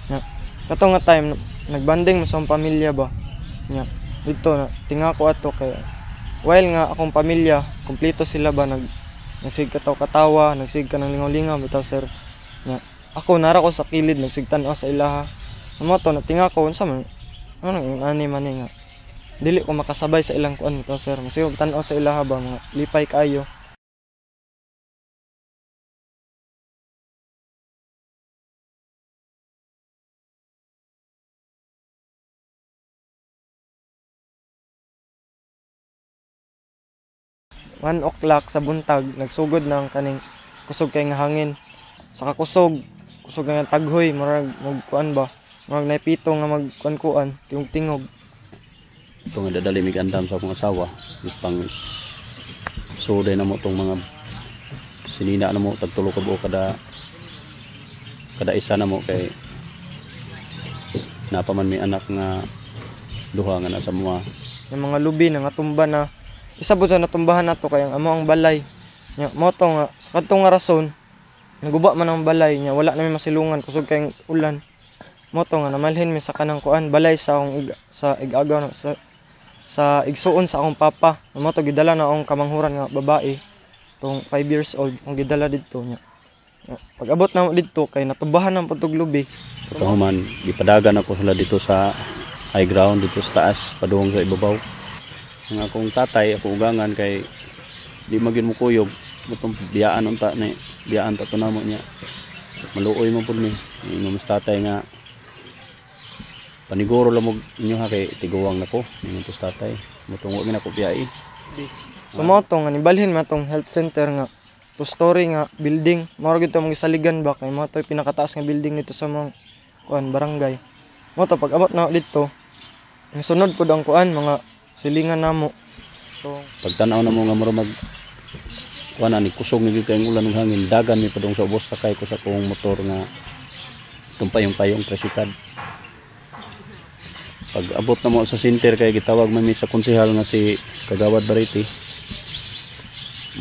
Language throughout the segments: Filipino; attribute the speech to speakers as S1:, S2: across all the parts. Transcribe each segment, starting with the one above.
S1: Nya kato nga time nagbanding mo sa akong pamilya ba. Nya dito na tinga ko ato kay while nga akong pamilya kumpleto sila ba nagsig katawa, nagsig ka ng lingaw-lingaw bitaw sir. Nya ako nara ko sa kilid nagsigtan-aw sa ilaha. Amo to natinga ko unsa man ano yung ani man nga dili ko makasabay sa ilang kuan bitaw sir. Masig tan-aw sa ilaha ba mga lipay kayo. One o'clock sa buntag nagsugod ng kaning kusog kay nga hangin. Sa kusog nga taghoy murag magkuan ba. Murag naipito nga magkuan-kuan, tingog-tingog.
S2: Ito nga dadali mig andam sa akong asawa. Ipang suday na mo tong mga sinina na mo tagtulo ka buo kada isa na mo kay napaman may anak nga duha nga nasa mga
S1: Yung mga lubi na nga tumba na isa po sa natumbahan nato kay ang amo ang balay. Nya mo to nga sa kadtong nga rason naguba man ang balay nya wala na may masilungan kusog kay ulan. Mo to nga namalhin mi sa kanang kuan balay sa akong sa igagaw sa igsuon sa akong papa. Mo to gidala na akong kamanghuran nga babae tong 5 years old ang gidala didto nya. Pag abot na didto kay natubahan ang putog lubi.
S2: ito man gipadagan ako sila dito sa high ground dito sa taas padung sa ibabaw. Ang akong tatay ako ugangan kay di magin mo kuyog butong biyaan unta ni biyaan ta tunamo niya maluoy man pud ni ingon mas tatay nga paniguro lang mo inyo ha kay tiguwang nako ingon to tatay butong wa gina ko biyai.
S1: So mo to nga nibalhin man tong health center nga two story nga building mao gyud to mga saligan ba kay mo to pinakataas nga building nito sa mga kuan barangay. Mo to pag abot na dito ang sunod pud ang kuan mga silingan namo. So
S2: Pagtanaw na mo nga mura mag kuan ani kusog ni kay ulan ug hangin dagan mi padung sa ubos sakay ko sa kong motor nga tumpayong-payong tricycle. Pag abot na mo sa center kay gitawag man mi sa konsehal nga si Kagawad Bariti.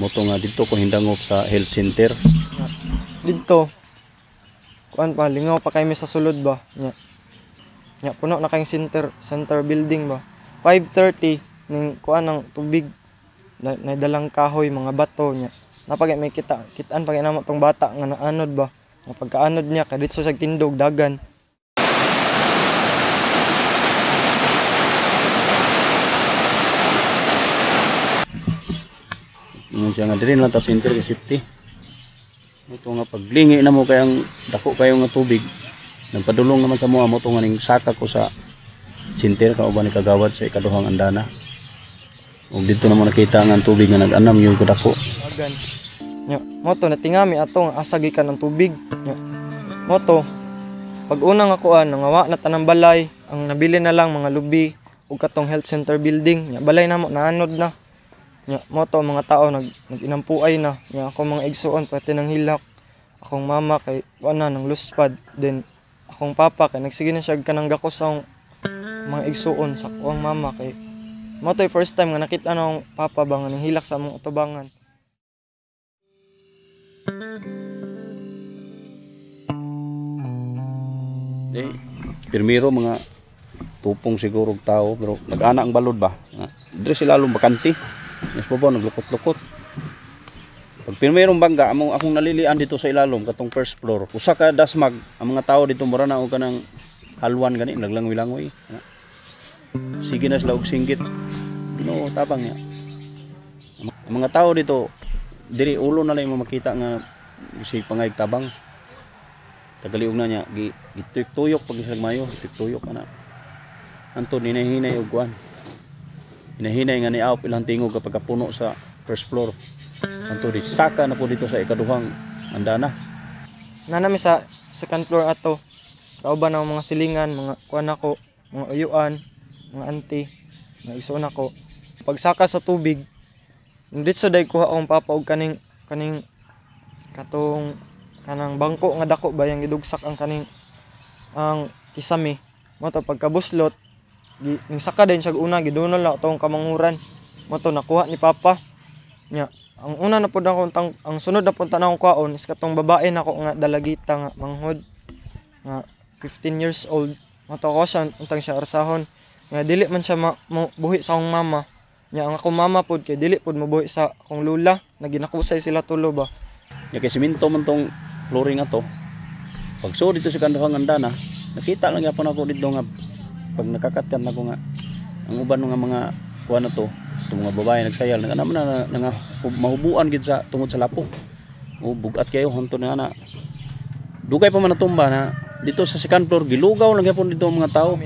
S2: Moto nga dito ko hindangop sa health center.
S1: dito kuan pa lingaw pa kay mi sa sulod ba. Nya puno na kay center building ba. 5:30 ning kuan ng tubig na dalang kahoy mga bato nya napagay may kitaan pagay namo tong bata nga naanod ba nga pagkaanod niya kay dito sa tindog dagan.
S2: Ingon siya nga diri lang ta center kay safety. Ito nga paglingi na mo kay ang dako kayo nga tubig nagpadulong naman sa mo to nga ning saka ko sa center ka uban ni Kagawad sa ikaduhang andana. Ug dito na mo nakita nga ang tubig nga nag-anam yung dako.
S1: Dagan. Nya moto natingami atong asagikan ng tubig. Nya moto pag unang kuan nangawa na tanang balay ang nabili na lang mga lubi ug katong health center building nya balay namo naanod na. Nya moto mga tao naginampuay na. Nya ako mga igsuon pati nang hilak. Akong mama kay wala nang luspad then akong papa kay nagsige na siya kanang gakos sa mga igsuon sa akong mama kay mo to'y first time nga nakita na akong papa ba nga hilak sa among utubangan.
S2: Pirmiro mga tupong siguro og tao pero nag-ana ang balod ba. Diri sila lalong bakanti. Yes po ba naglukot-lukot. Pag pirmirong bangga akong nalilian dito sa ilalom katong first floor. Usa ka dasmag ang mga tao dito mura na og kanang halwan gani naglangoy-langoy. Sige na sila og singgit. No, tabang niya. Ang mga tao dito diri ulo na lang mo makita nga si pangayag tabang. Tagaliog na niya gituyok pag isag mayo, tuyok ana. Anto hinahinay og kuan. Hinahinay nga ni aop ilang tingog kapag puno sa first floor. Anto di saka na po dito sa ikaduhang andana.
S1: Nanami sa second floor ato. Kauban ang mga silingan, mga kuan ako, mga uyuan, mga auntie, mga isuon ako. Pagsaka sa tubig, dito day kuha akong papa og kaning katong kanang bangko nga dako ba yang gidugsak ang kaning ang kisame. Mo to pagkabuslot, ning saka din siya una gidunol na tong kamanghuran. Mo to nakuha ni papa. Nya, ang una na pud ako ang sunod na punta na akong kwaon is katong babae nako nga dalagita nga manghod nga 15 years old. Mato ko siya untang siya arsahon. Nga dili man siya buhi sa akong mama. Nya ang akong mama pod kay dili pod mabuhi sa akong lula, naginakusay sila tulo ba.
S2: Ya kay siminto man tong flooring ato. Pag so dito sa kanduhang andana, nakita lang gyapon ako dito nga pag nakakatkan ako nga ang uban nga mga kuha na to, itong mga babae nagsayal, nga mahubuan gid sa tungod sa lapok. O bugat kayo hunto na ana. Dugay pa man natumba na dito sa second floor gilugaw lang gyapon dito ang mga tao.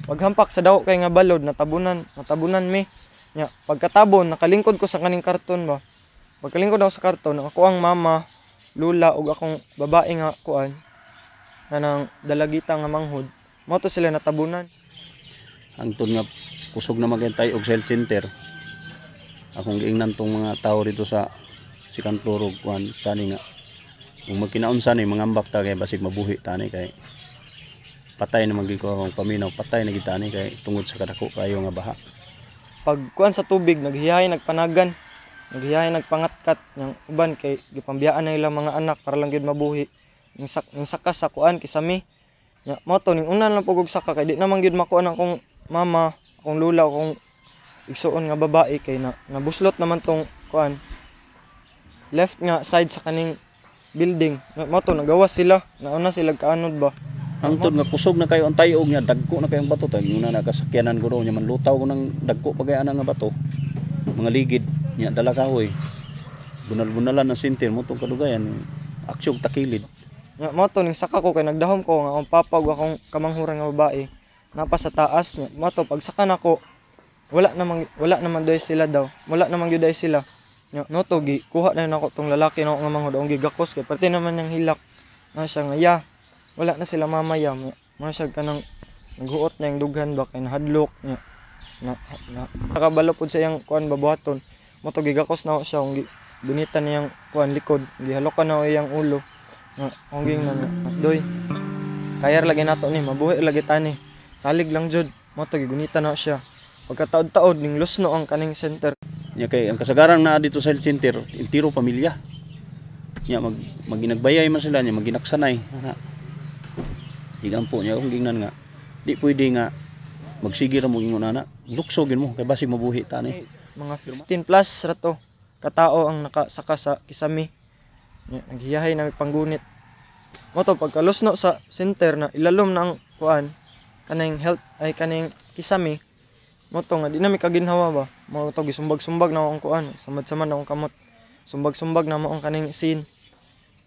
S1: Paghampak sa daw kay nga balod natabunan mi. Nya pagkatabon nakalingkod ko sa kaning karton ba. Pagkalingkod ako sa karton, ako ang mama, lula ug akong babae nga kuan na nang dalagita nga manghod. Mo to sila natabunan.
S2: Hangtod nga kusog na magantay og health center. Akong giingnan tong mga tao dito sa second floor ug kuan sani nga. Kung magkinaunsa ni mangambak ta kay basig mabuhi tani kay patay na magiko akong paminaw, patay na gitani kay tungod sa kadako kayo nga baha.
S1: Pag kuan sa tubig naghihay nagpanagan, naghihay nagpangatkat yang uban kay gipambiyaan na ilang mga anak para lang gyud mabuhi. Ning saka sa kuan kisami. Nya mo to ning una lang pugog saka kay di naman gyud makuan akong mama, akong lula, akong igsuon nga babae kay nabuslot naman tong kuan left nga side sa kaning building. Mo to nagawas sila, nauna sila kaanod ba.
S2: Hangtod nga kusog na kayo ang tayog niya, dagko na kayong bato tayo. Una nakasakyanan ko daw niya, manlutaw ko ng dagko pagayaan nga bato. Mga ligid niya, dala kahoy. Bunal-bunalan ng sintir mo itong kadugayan. Aksyog takilid.
S1: Nga mo to ning saka ko kay nagdahom ko nga akong papag akong kamanghuran nga babae. Napa sa taas. Mo to pag saka nako, wala naman day sila daw. Wala naman gyud day sila. Nya no to gi kuha na nako tong lalaki na nga manghod ang gigakos kay parte naman yang hilak. Na siya nga ya. Wala na sila mamaya mo siya kanang naghuot na yung dughan ba kay nahadlok niya nakabalo pod sa iyang kuan babuhaton mo to gigakos na siya kung bunitan niyang kuan likod gihalokan na iyang ulo nga honging na doy kayar lagi nato ni mabuhi lagi tani salig lang jud mo to gigunitan na siya pagkataod-taod ning lusno ang kaning center
S2: Nya kay ang kasagaran na dito sa health center intiro pamilya nya maginagbayay man sila nya maginaksanay ana. Digan po niya kung gingnan nga di pwede nga magsige ra mo ingon ana luksogin mo kay basig mabuhi tani
S1: mga 15 plus ra to katao ang nakasaka sa kisami naghiyahay na panggunit mo to pagkalusno sa center na ilalom na ang kuan kaning health ay kaning kisami mo to nga di na mi kaginhawa ba mo to gisumbag-sumbag na akong kuan samad-samad na akong kamot sumbag-sumbag na mo ang kaning scene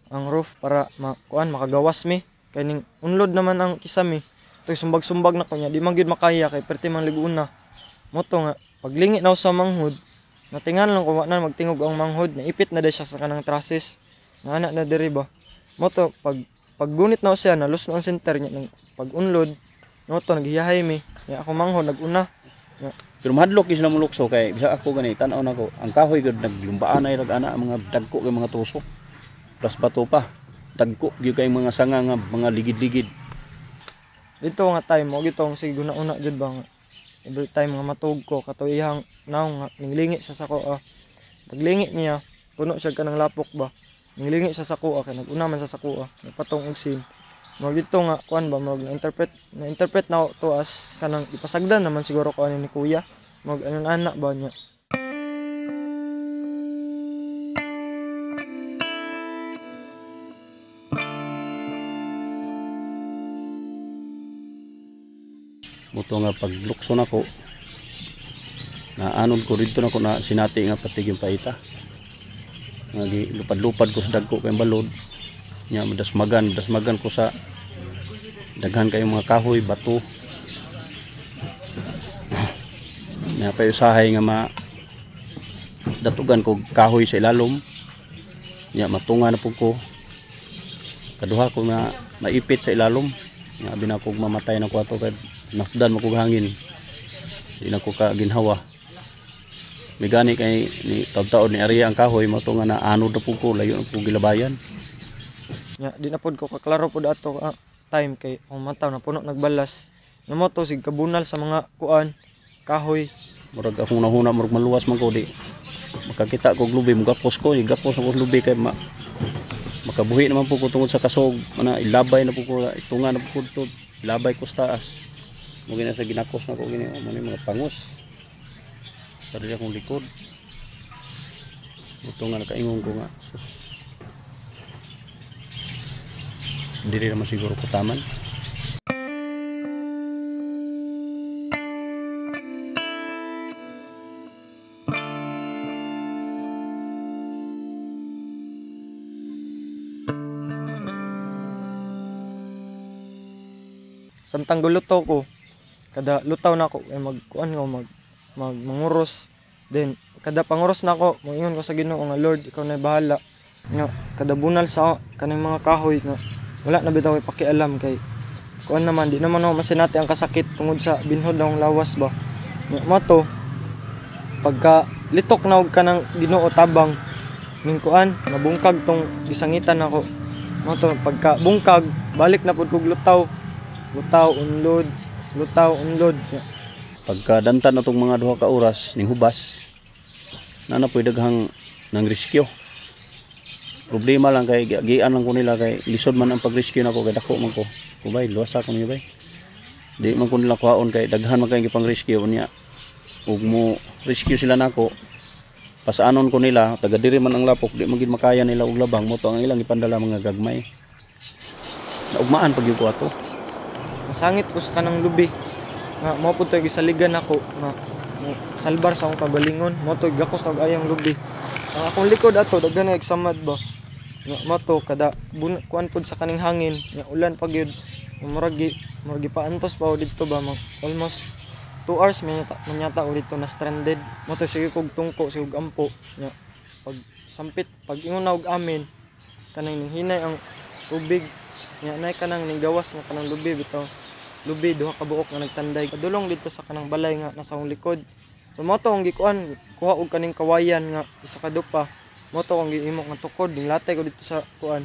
S1: ang roof para makagawas mi kaning unlod naman ang kisami to sumbag-sumbag na ko nya di man gyud makaya kay perti man liguna mo to nga paglingi na sa manghod natingan lang ko na magtingog ang manghod naipit na day siya sa kanang trusses na ana na diri ba mo to paggunit na siya nalusno ang center nya ng pag-unlod mo to naghiyahay mi nya ako manghod naguna
S2: pero mahadlok is lang mulukso kay bisa ako gani tan-aw nako ang kahoy gud naglumbaan ay ana mga dagko kay mga tusok plus bato pa dagko gyud kay mga sanga nga mga ligid-ligid
S1: dito nga time mo gitong sige guna-una jud ba nga every time nga matug ko kato iyang naw nga ninglingi sa sako paglingi niya puno siya kanang lapok ba ninglingi sa sako kay naguna man sa sako napatong og scene mo dito nga kuan ba mo na-interpret na to as kanang ipasagdan naman siguro ko ani ni kuya mo anon anak ba niya.
S2: Muto nga paglukso nako na anod ko dito nako na sinati nga patig yung paita nga lupad-lupad ko sa dagko kay balod nya madasmagan ko sa daghan kay mga kahoy bato na payusahay nga datugan ko kahoy sa ilalom nya matunga na pud ko kaduha ko na maipit sa ilalom nya abi na ko mamatay na ko ato kay nakdan mo kog hangin di na ko ka ginhawa may gani kay ni taud-taud ni area ang kahoy mo to nga naanod na pud ko layo na pud gilabayan
S1: nya di na pud ko kaklaro pud ato time kay ang mataw na puno nagbalas nga mo to sig kabunal sa mga kuan kahoy
S2: murag akong nahuna murag maluwas man ko di makakita ko lubi mo gapos ko gapos ako lubi kay makabuhi naman po ko tungod sa kasog ana ilabay na po ko itunga na po ko to ilabay ko sa taas mo gina sa ginakos na ko gini mo ni mga pangos sa dili akong likod itunga na kaingon ko nga sus dili naman siguro ko taman.
S1: Samtang guluto ko, kada lutaw na ako ay magkuan nga manguros. Then kada panguros na ako, moingon ko sa Ginoo nga Lord, ikaw na bahala. Nga kada bunal sa kaning mga kahoy nga wala na bitaw pakialam kay kuan naman di naman ako masinati ang kasakit tungod sa binhod ng lawas ba. Nga mo to pagka litok na og kanang Ginoo tabang ning kuan nabungkag tong gisangitan ako. Mo to pagka bungkag balik na pud kog lutaw unlod.
S2: Pagka dantan na itong mga 2 ka oras ning hubas na pwede daghang nang rescue. Problema lang kay gian lang ko nila kay lisod man ang pag-rescue nako kay dako man ko. Kubay luwasa ko niya bay. Di man ko nila kuhaon kay daghan man kay gipang rescue niya. Ug mo rescue sila nako. Pasaanon ko nila taga diri man ang lapok di man gid makaya nila og labang mo to ang ilang ipandala mga gagmay. Naugmaan pag yung ko ato.
S1: Nasangit ko sa kanang lubi nga mo pud to gisaligan ako nga salbar sa akong kabalingon mo to gakos og ayang lubi ang akong likod ato daghan na eksamad ba nga mo to kada kuan pud sa kaning hangin nga ulan pa gyud murag paantos pa dito ba almost 2 hours manyata o dito na stranded mo to sige kog tungko sige kog ampo nga pag sampit pag ingon na og amin kanang hinay ang tubig nga nay kanang ning gawas nga kanang lubi bitaw lubi 2 ka buok nga nagtanday padulong dito sa kanang balay nga nasa akong likod. So mo to ang gikuan kuha og kaning kawayan nga isa ka dupa mo to ang giimo nga tukod latay ko dito sa kuan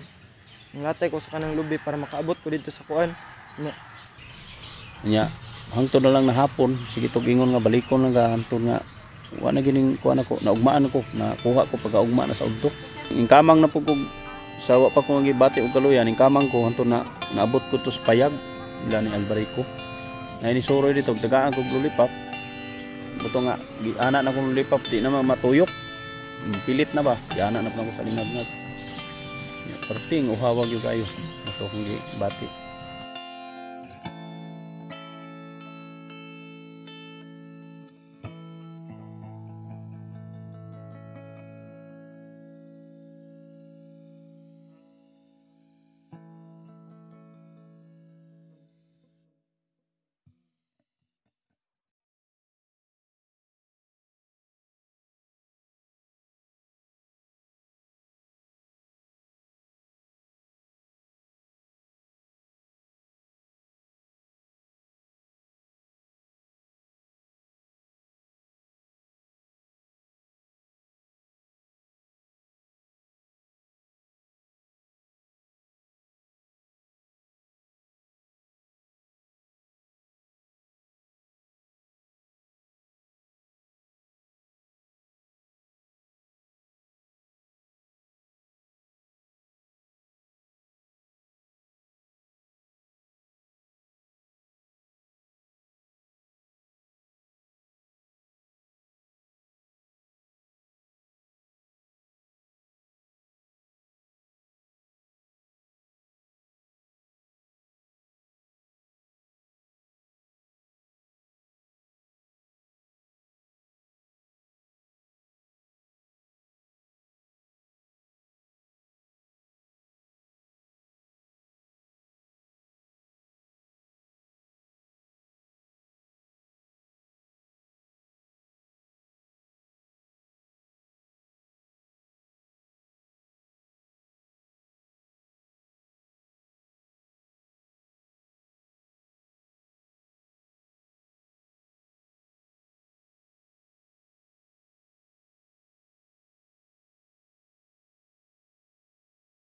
S1: latay ko sa kanang lubi para makaabot ko dito sa kuan
S2: nya hangtod na lang na hapon sige tog ingon nga balikon lang hangtod nga wa na gining kuan ako naugmaan ako nakuha ko pagkaugma na sa udtok ing kamang na pug sa wa pa ko gibati og kaluyan ing kamang ko hangtod na naabot ko to sa payag ila ni Albarico na ini soroy dito tagaan ko lulipap buto nga giana na ko lulipap di na matuyok pilit na ba giana na ko sa lingag perting uhawag yo kayo ato kong gibati